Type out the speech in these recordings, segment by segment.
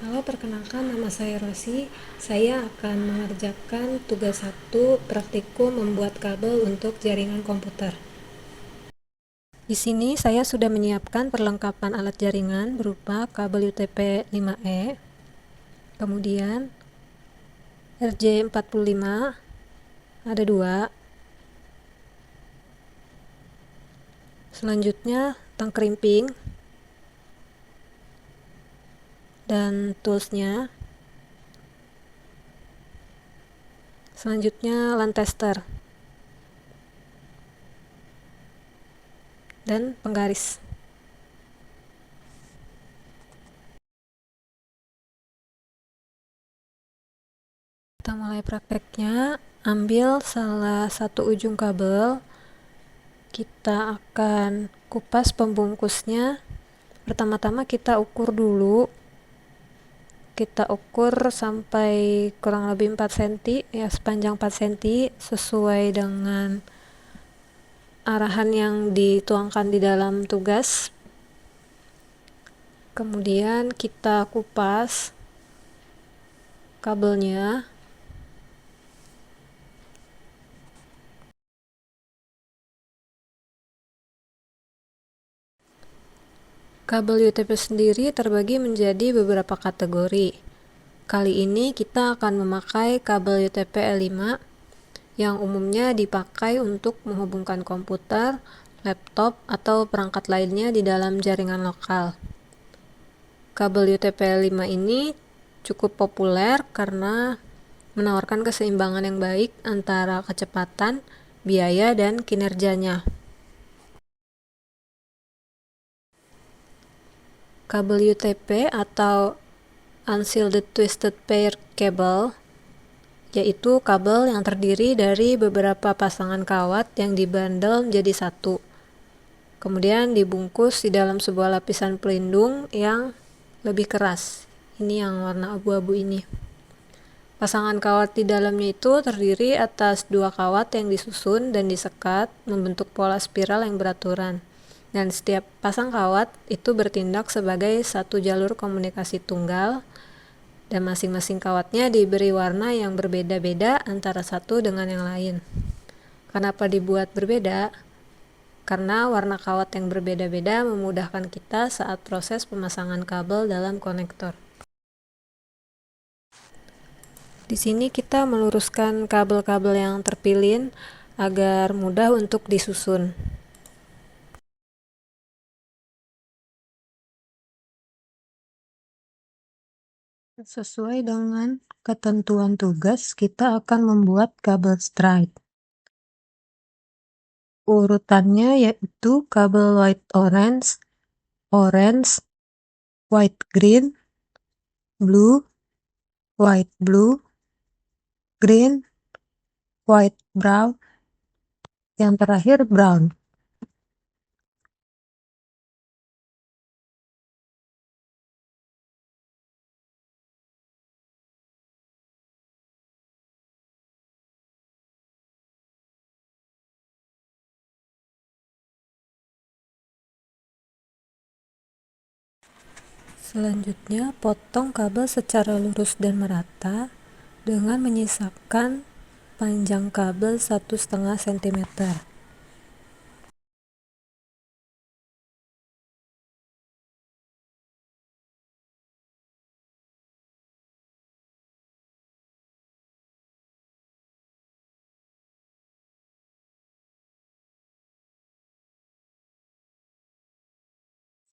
Halo, perkenalkan nama saya Rosi. Saya akan mengerjakan tugas 1 praktikum membuat kabel untuk jaringan komputer. Di sini saya sudah menyiapkan perlengkapan alat jaringan berupa kabel UTP 5E, kemudian RJ45 ada 2, selanjutnya tang krimping dan toolsnya, selanjutnya LAN tester dan penggaris. Kita mulai prakteknya. Ambil salah satu ujung kabel, kita akan kupas pembungkusnya. Pertama-tama kita ukur dulu, kita ukur sampai kurang lebih 4 cm ya, sepanjang 4 cm sesuai dengan arahan yang dituangkan di dalam tugas. Kemudian kita kupas kabelnya. Kabel UTP sendiri terbagi menjadi beberapa kategori. Kali ini kita akan memakai kabel UTP L5 yang umumnya dipakai untuk menghubungkan komputer, laptop, atau perangkat lainnya di dalam jaringan lokal. Kabel UTP L5 ini cukup populer karena menawarkan keseimbangan yang baik antara kecepatan, biaya, dan kinerjanya. Kabel UTP atau Unshielded Twisted Pair Cable yaitu kabel yang terdiri dari beberapa pasangan kawat yang dibandel menjadi satu, kemudian dibungkus di dalam sebuah lapisan pelindung yang lebih keras. Ini yang warna abu-abu ini. Pasangan kawat di dalamnya itu terdiri atas 2 kawat yang disusun dan disekat membentuk pola spiral yang beraturan, dan setiap pasang kawat itu bertindak sebagai satu jalur komunikasi tunggal, dan masing-masing kawatnya diberi warna yang berbeda-beda antara satu dengan yang lain. Kenapa dibuat berbeda? Karena warna kawat yang berbeda-beda memudahkan kita saat proses pemasangan kabel dalam konektor. Di sini kita meluruskan kabel-kabel yang terpilin agar mudah untuk disusun. Sesuai dengan ketentuan tugas, kita akan membuat kabel stripe. Urutannya yaitu kabel white orange, orange, white green, blue, white blue, green, white brown, yang terakhir brown. Selanjutnya, potong kabel secara lurus dan merata dengan menyisakan panjang kabel 1,5 cm.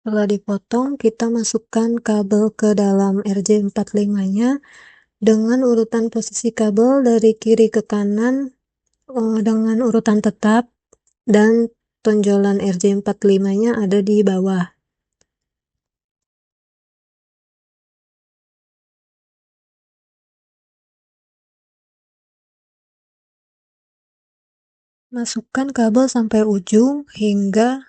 Setelah dipotong, kita masukkan kabel ke dalam RJ45-nya dengan urutan posisi kabel dari kiri ke kanan dengan urutan tetap, dan tonjolan RJ45-nya ada di bawah. Masukkan kabel sampai ujung hingga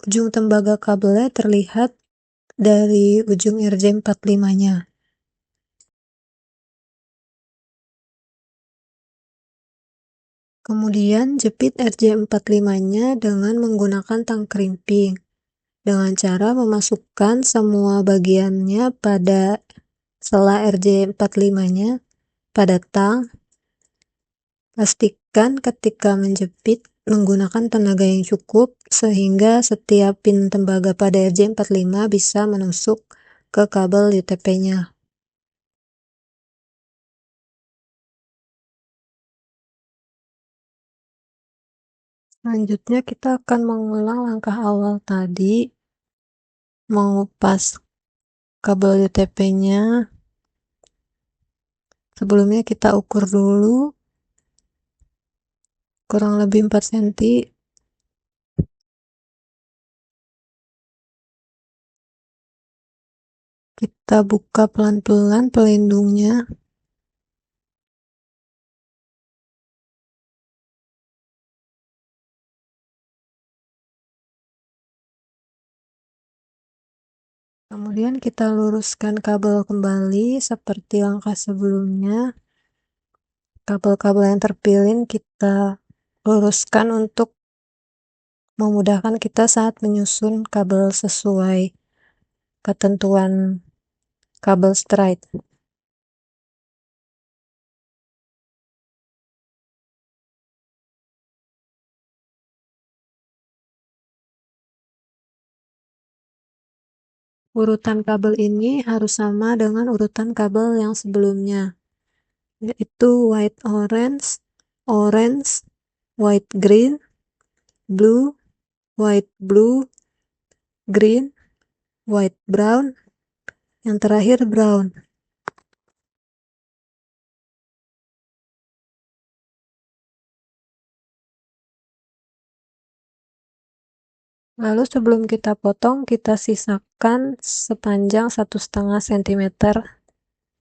ujung tembaga kabelnya terlihat dari ujung RJ45-nya. Kemudian jepit RJ45-nya dengan menggunakan tang krimping dengan cara memasukkan semua bagiannya pada Setelah RJ45-nya pada tang, pastikan ketika menjepit menggunakan tenaga yang cukup sehingga setiap pin tembaga pada RJ45 bisa menusuk ke kabel UTP-nya. Selanjutnya kita akan mengulang langkah awal tadi, mengupas kabel UTP-nya. Sebelumnya kita ukur dulu kurang lebih 4 cm. Kita buka pelan-pelan pelindungnya. Kemudian kita luruskan kabel kembali seperti langkah sebelumnya. Kabel-kabel yang terpilih kita luruskan untuk memudahkan kita saat menyusun kabel sesuai ketentuan kabel straight. Urutan kabel ini harus sama dengan urutan kabel yang sebelumnya, yaitu white orange, orange, white green, blue, white blue, green, white brown, yang terakhir brown. Lalu sebelum kita potong, kita sisakan sepanjang 1,5 cm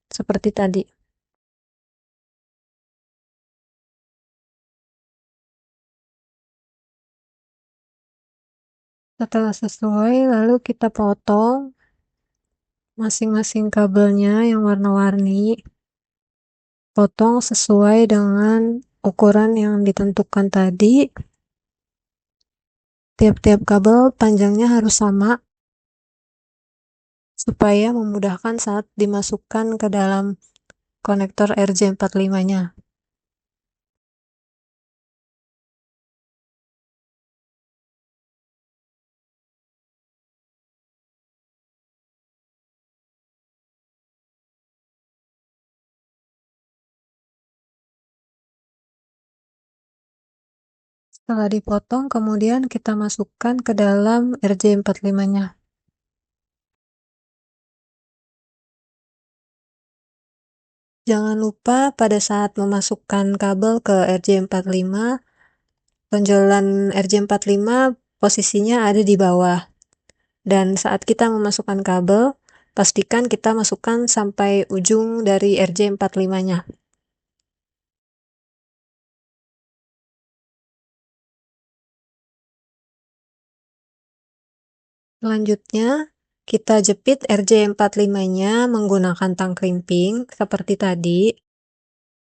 seperti tadi. Setelah sesuai, lalu kita potong masing-masing kabelnya yang warna-warni. Potong sesuai dengan ukuran yang ditentukan tadi. Tiap-tiap kabel panjangnya harus sama supaya memudahkan saat dimasukkan ke dalam konektor RJ45-nya. Setelah dipotong, kemudian kita masukkan ke dalam RJ45-nya. Jangan lupa pada saat memasukkan kabel ke RJ45, tonjolan RJ45 posisinya ada di bawah. Dan saat kita memasukkan kabel, pastikan kita masukkan sampai ujung dari RJ45-nya. Selanjutnya, kita jepit RJ45-nya menggunakan tang krimping seperti tadi.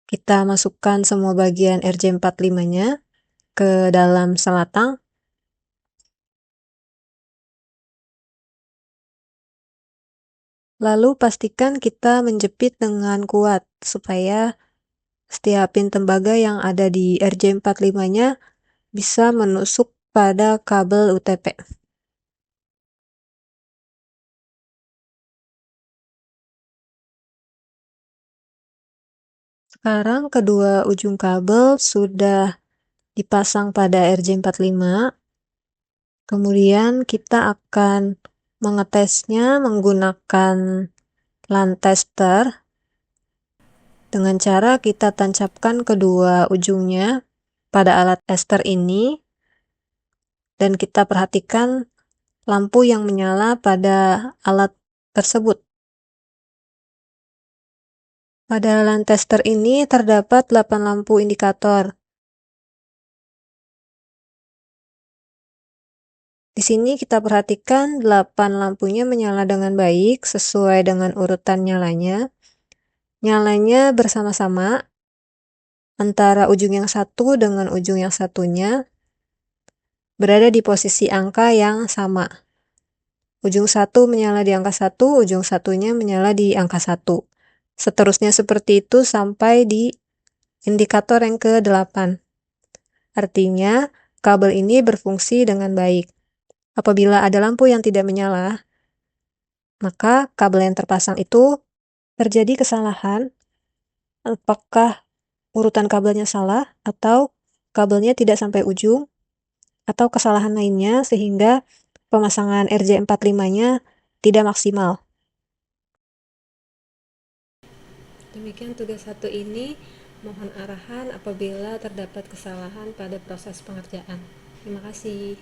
Kita masukkan semua bagian RJ45-nya ke dalam selatang. Lalu pastikan kita menjepit dengan kuat supaya setiap pin tembaga yang ada di RJ45-nya bisa menusuk pada kabel UTP. Sekarang kedua ujung kabel sudah dipasang pada RJ45. Kemudian kita akan mengetesnya menggunakan LAN tester dengan cara kita tancapkan kedua ujungnya pada alat tester ini dan kita perhatikan lampu yang menyala pada alat tersebut. Pada LAN tester ini terdapat 8 lampu indikator. Di sini kita perhatikan 8 lampunya menyala dengan baik sesuai dengan urutan nyalanya. Nyalanya bersama-sama antara ujung yang satu dengan ujung yang satunya berada di posisi angka yang sama. ujung satu menyala di angka 1, ujung satunya menyala di angka 1. Seterusnya seperti itu sampai di indikator yang ke-8. Artinya, kabel ini berfungsi dengan baik. Apabila ada lampu yang tidak menyala, maka kabel yang terpasang itu terjadi kesalahan, apakah urutan kabelnya salah, atau kabelnya tidak sampai ujung, atau kesalahan lainnya sehingga pemasangan RJ45-nya tidak maksimal. Demikian tugas 1 ini. Mohon arahan apabila terdapat kesalahan pada proses pengerjaan. Terima kasih.